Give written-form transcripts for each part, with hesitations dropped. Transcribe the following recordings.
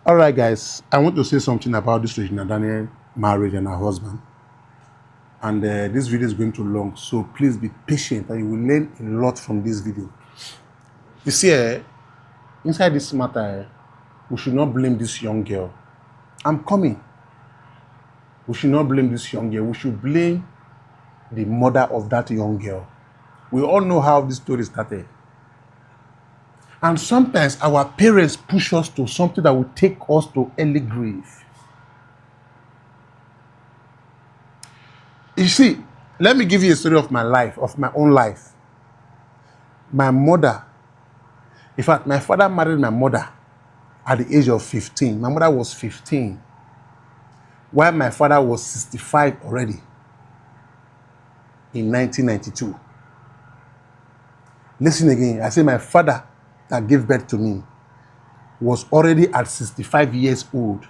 All right, guys, I want to say something about this Regina Daniel marriage and her husband. And this video is going too long, so please be patient and you will learn a lot from this video. You see, inside this matter, we should not blame this young girl. I'm coming. We should not blame this young girl. We should blame the mother of that young girl. We all know how this story started. And sometimes our parents push us to something that will take us to early grave. You see, let me give you a story of my life, of my own life. My mother, in fact, my father married my mother at the age of 15. My mother was 15, while my father was 65 already in 1992. Listen again, I say my father that gave birth to me was already at 65 years old,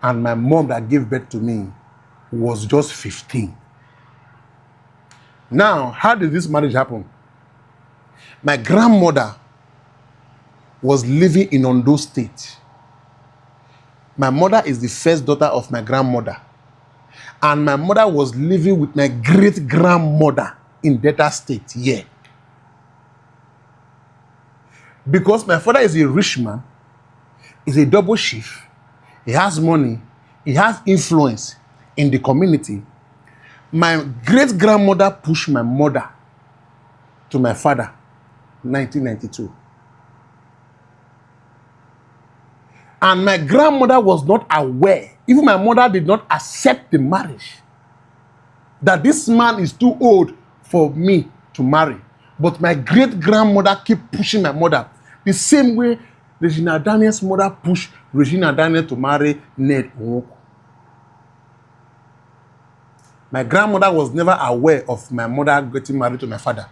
and my mom that gave birth to me was just 15. Now, how did this marriage happen? My grandmother was living in Ondo State. My mother is the first daughter of my grandmother. And my mother was living with my great-grandmother in Delta State here. Because my father is a rich man, he's a double chief, he has money, he has influence in the community. My great-grandmother pushed my mother to my father in 1992. And my grandmother was not aware, even my mother did not accept the marriage, that this man is too old for me to marry. But my great-grandmother kept pushing my mother. The same way Regina Daniels' mother pushed Regina Daniels to marry Ned Nwoko. My grandmother was never aware of my mother getting married to my father.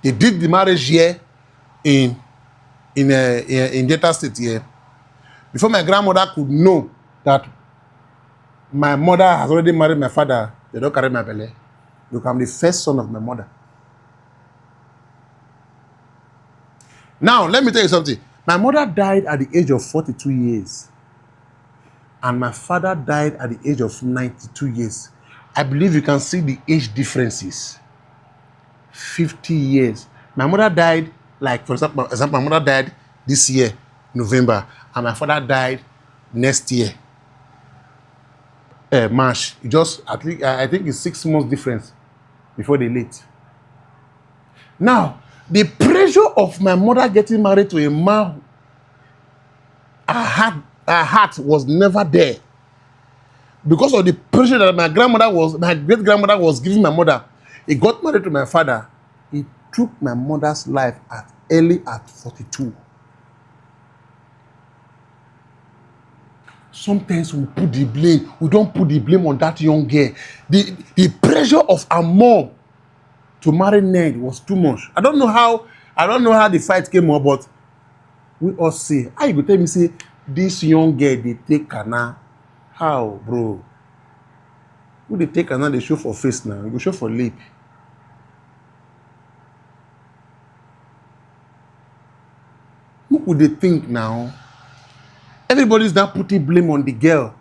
They did the marriage here in Delta State here. Before my grandmother could know that my mother has already married my father, they don't carry my belly. Look, I'm the first son of my mother. Now, let me tell you something. My mother died at the age of 42 years. And my father died at the age of 92 years. I believe you can see the age differences. 50 years. My mother died, like, for example, my mother died this year, November, and my father died next year, March. I think it's 6 months difference before they late. Now, the pressure of my mother getting married to a man, her heart was never there. Because of the pressure that my great-grandmother was giving my mother, he got married to my father. He took my mother's life early at 42. Sometimes we don't put the blame on that young girl. The pressure of our mom to marry Ned was too much. I don't know how the fight came up, but we all say, how you go tell me say this young girl they take Kana? How, bro? Who they take Kana, they show for face now, you go show for lip. Who would they think now? Everybody's now putting blame on the girl.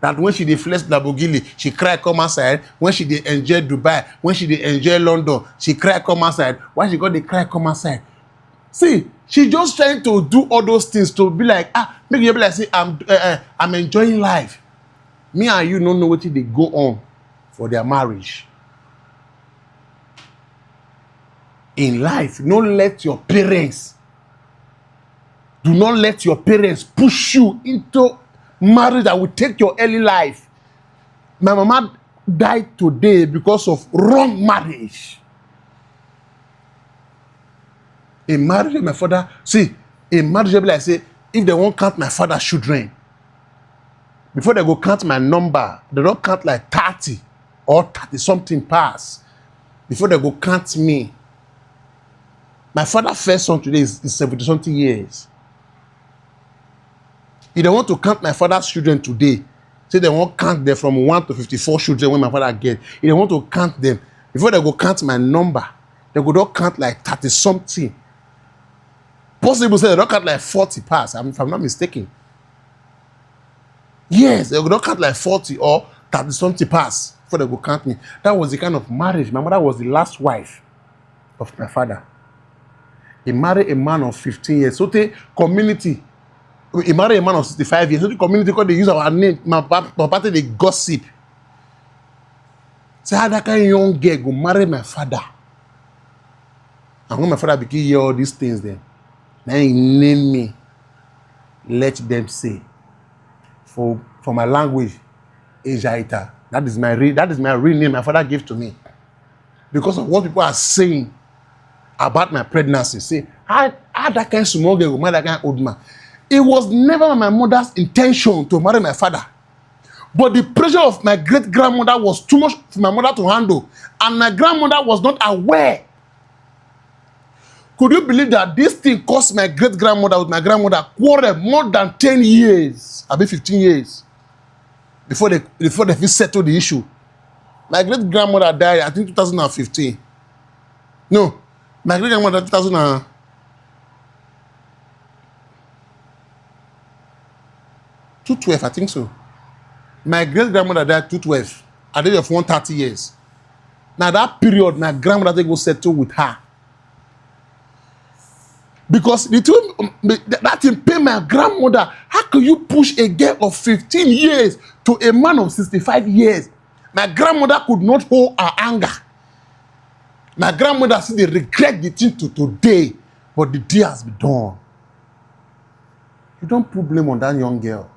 That when she flex Lamborghini, she cry come outside. When she enjoy Dubai, when she enjoy London, she cry come outside. Why she got the cry come outside? See, she just trying to do all those things to be like, make you be like, say, I'm enjoying life. Me and you don't know what they go on for their marriage. In life, don't let your parents, do not let your parents push you into marriage that will take your early life. My mama died today because of wrong marriage. A marriage with my father, see, a marriage like I say, if they won't count my father's children, before they go count my number, they don't count like 30 or 30 something pass. Before they go count me. My father's first son today is 70 something years. If they want to count my father's children today, say they won't count them from 1 to 54 children when my father get. If they want to count them, before they go count my number, they go don't count like 30 something. Possible say they don't count like 40 pass, if I'm not mistaken. Yes, they don't count like 40 or 30 something pass before they go count me. That was the kind of marriage. My mother was the last wife of my father. He married a man of 15 years. So the community, he married a man of 65 years. So the community, because they use our name, my party, they gossip. Say how that kind of young girl go marry my father. And when my father became hear all these things, then he named me. Let them say. For my language, Ejaita. That is my real name my father gave to me. Because of what people are saying about my pregnancy. Say, how that kind of small girl will marry that kind of old man. It was never my mother's intention to marry my father. But the pressure of my great-grandmother was too much for my mother to handle. And my grandmother was not aware. Could you believe that this thing cost my great-grandmother with my grandmother quarrel more than 10 years, I mean 15 years, before they settled the issue? My great-grandmother died, I think 2015. No, my great-grandmother 2012, I think so. My great-grandmother died 2012, at the age of 130 years. Now that period, my grandmother they go settle with her. Because that thing paid my grandmother. How can you push a girl of 15 years to a man of 65 years? My grandmother could not hold her anger. My grandmother said they regret the thing to today, but the day has been done. You don't put blame on that young girl.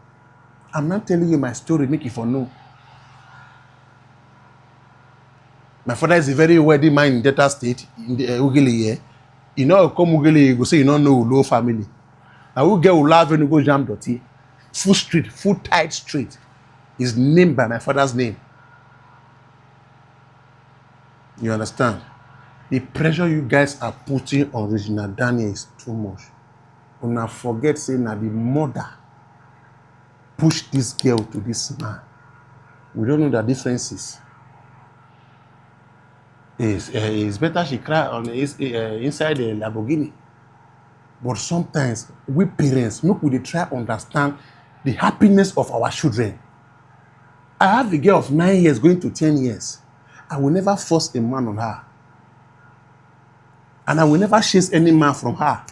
I'm not telling you my story, make it for no. My father is a very wealthy man in Delta State, in the Ugele here. You know, come Ugele, you go say you don't know low family. Now who get will laugh when you go jam dirty. Full street, full tight street is named by my father's name. You understand? The pressure you guys are putting on Regina Daniels is too much. Una forget saying that the mother pushed this girl to this man. We don't know the differences. It's better she cry on inside the Lamborghini. But sometimes we parents, look, we try to understand the happiness of our children. I have a girl of 9 years going to 10 years. I will never force a man on her. And I will never chase any man from her.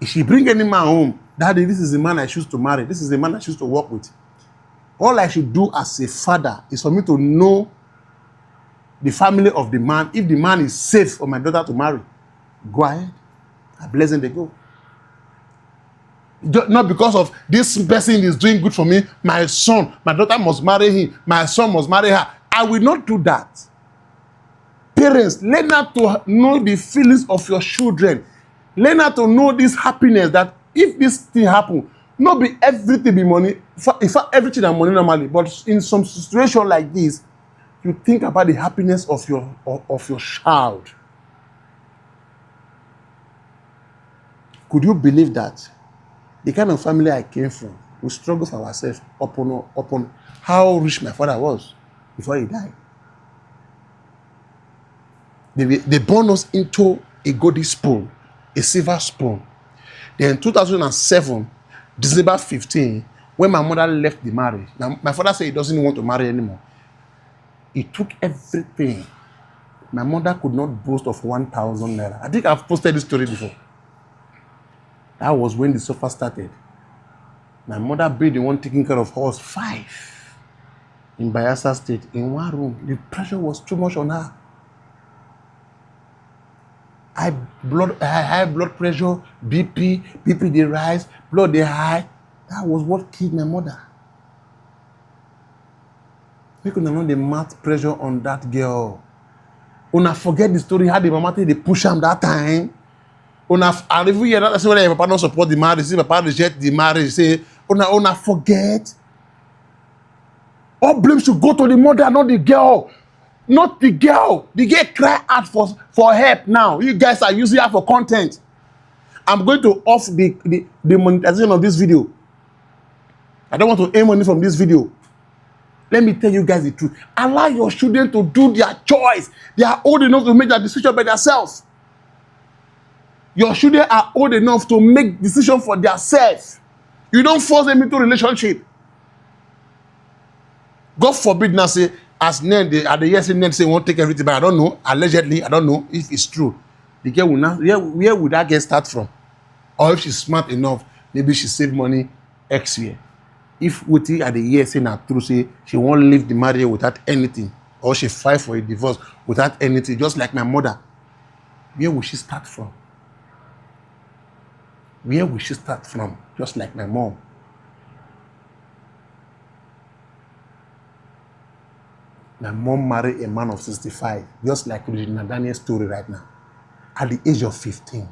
If she bring any man home, Daddy, this is the man I choose to marry. This is the man I choose to work with. All I should do as a father is for me to know the family of the man. If the man is safe for my daughter to marry, go ahead. I bless them, they go. Not because of this person is doing good for me, my daughter must marry him, my son must marry her. I will not do that. Parents, learn how to know the feelings of your children. Learn how to know this happiness that if this thing happen, not be everything be money. In fact, everything is money normally, but in some situation like this, you think about the happiness of your child. Could you believe that? The kind of family I came from, we struggle for ourselves upon how rich my father was before he died. They born us into a golden spoon, a silver spoon. Then in 2007, December 15, when my mother left the marriage, now my father said he doesn't want to marry anymore. He took everything. My mother could not boast of 1,000 naira. I think I've posted this story before. That was when the suffer started. My mother be the one taking care of us 5 in Bayelsa State in one room. The pressure was too much on her. High blood pressure, BP they rise, blood they high. That was what killed my mother. We could not know the math pressure on that girl. Una forget the story how the mama they push him that time. And every year that's why papa don't support the marriage, say papa reject the marriage, say una forget. All blame should go to the mother, not the girl. Not the girl. The girl cry out for help now. You guys are using her for content. I'm going to off the monetization of this video. I don't want to earn money from this video. Let me tell you guys the truth. Allow your children to do their choice. They are old enough to make that decision by themselves. Your children are old enough to make decisions for themselves. You don't force them into a relationship. God forbid now say, as Ned, at the years Ned say won't take everything, but I don't know. Allegedly, I don't know if it's true. The girl will now, where would that girl start from? Or if she's smart enough, maybe she save money X year. If Wuti at the year saying that true, say she won't leave the marriage without anything, or she fight for a divorce without anything, just like my mother, where will she start from? Where will she start from? Just like my mom. My mom married a man of 65, just like Regina Daniels' story right now, at the age of 15.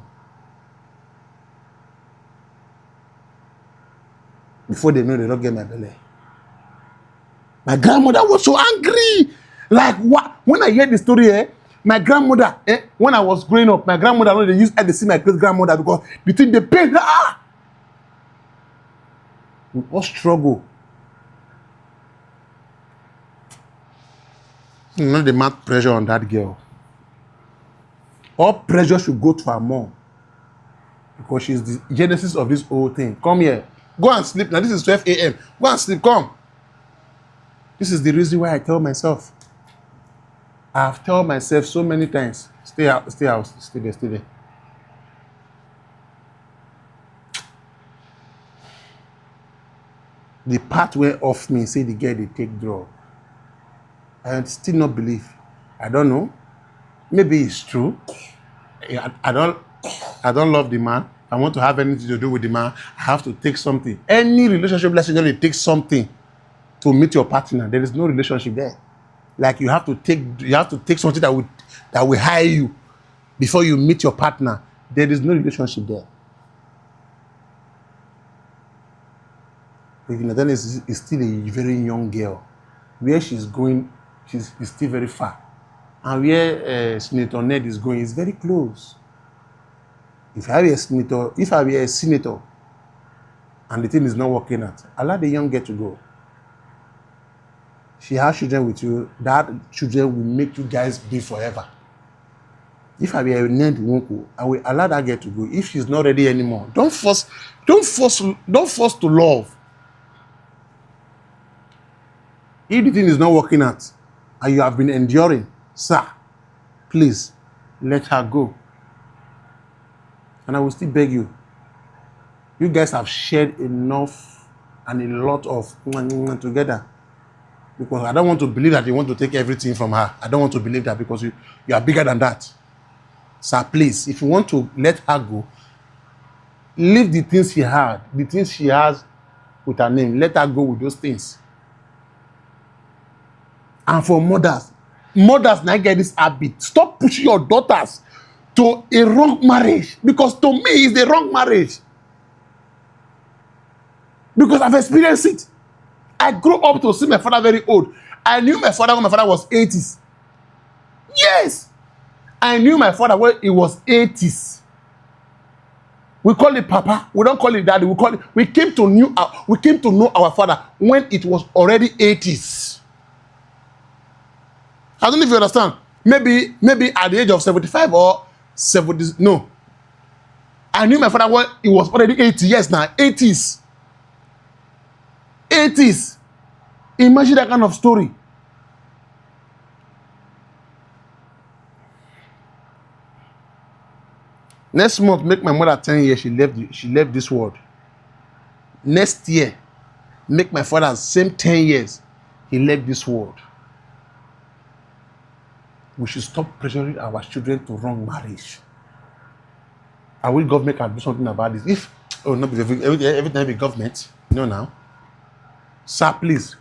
Before they know they don't get my belly. My grandmother was so angry. Like what? When I hear the story, my grandmother, when I was growing up, my grandmother, they used to see my great grandmother because between the pain, we all struggle. Not the mad pressure on that girl. All pressure should go to her mom because she's the genesis of this whole thing. Come here. Go and sleep. Now this is 12 a.m. Go and sleep. Come. This is the reason why I tell myself. I've told myself so many times, stay out, stay there, stay there. The part where off me say the girl they take drug. I still not believe. I don't know. Maybe it's true. I don't love the man. I want to have anything to do with the man. I have to take something. Any relationship, let's say you take something to meet your partner. There is no relationship there. Like you have to take something that will hire you before you meet your partner. There is no relationship there. Regina Daniels is still a very young girl. Where she's going, is still very far. And where Senator Ned is going is very close. If I were a senator, and the thing is not working out, allow the young girl to go. She has children with you. That children will make you guys be forever. If I were a Ned Nwoko, I will allow that girl to go. If she's not ready anymore, don't force to love. If the thing is not working out, and you have been enduring, sir, please let her go. And I will still beg you. You guys have shared enough and a lot of together. Because I don't want to believe that you want to take everything from her. I don't want to believe that because you are bigger than that. Sir, please, if you want to let her go, leave the things she has with her name. Let her go with those things. And for mothers now get this habit. Stop pushing your daughters to a wrong marriage. Because to me, it's a wrong marriage. Because I've experienced it. I grew up to see my father very old. I knew my father when my father was 80s. Yes. I knew my father when he was 80s. We call it Papa. We don't call it Daddy. We came to know our father when it was already 80s. I don't know if you understand. Maybe at the age of 75 or 70. No. I knew my father when he was already 80 years now. 80s. 80s. Imagine that kind of story. Next month, make my mother 10 years, she left this world. Next year, make my father same 10 years, he left this world. We should stop pressuring our children to wrong marriage. I will government can do something about this. Everything be government. No, now. Sir, please.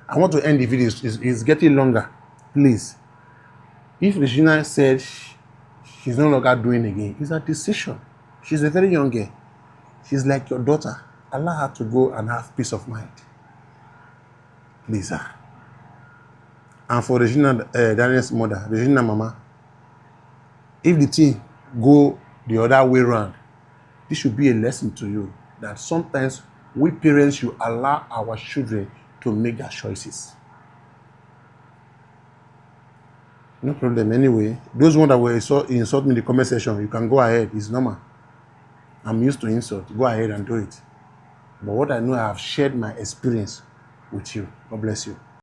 I want to end the video. It's getting longer. Please. If Regina said she's no longer doing again, it's a decision. She's a very young girl. She's like your daughter. Allow her to go and have peace of mind. Please, sir. And for Regina Daniels' mother, Regina Mama, if the thing go the other way around, this should be a lesson to you that sometimes we parents should allow our children to make their choices. No problem. Anyway, those ones that were insult me in the comment section, you can go ahead. It's normal. I'm used to insult. Go ahead and do it. But what I know, I have shared my experience with you. God bless you.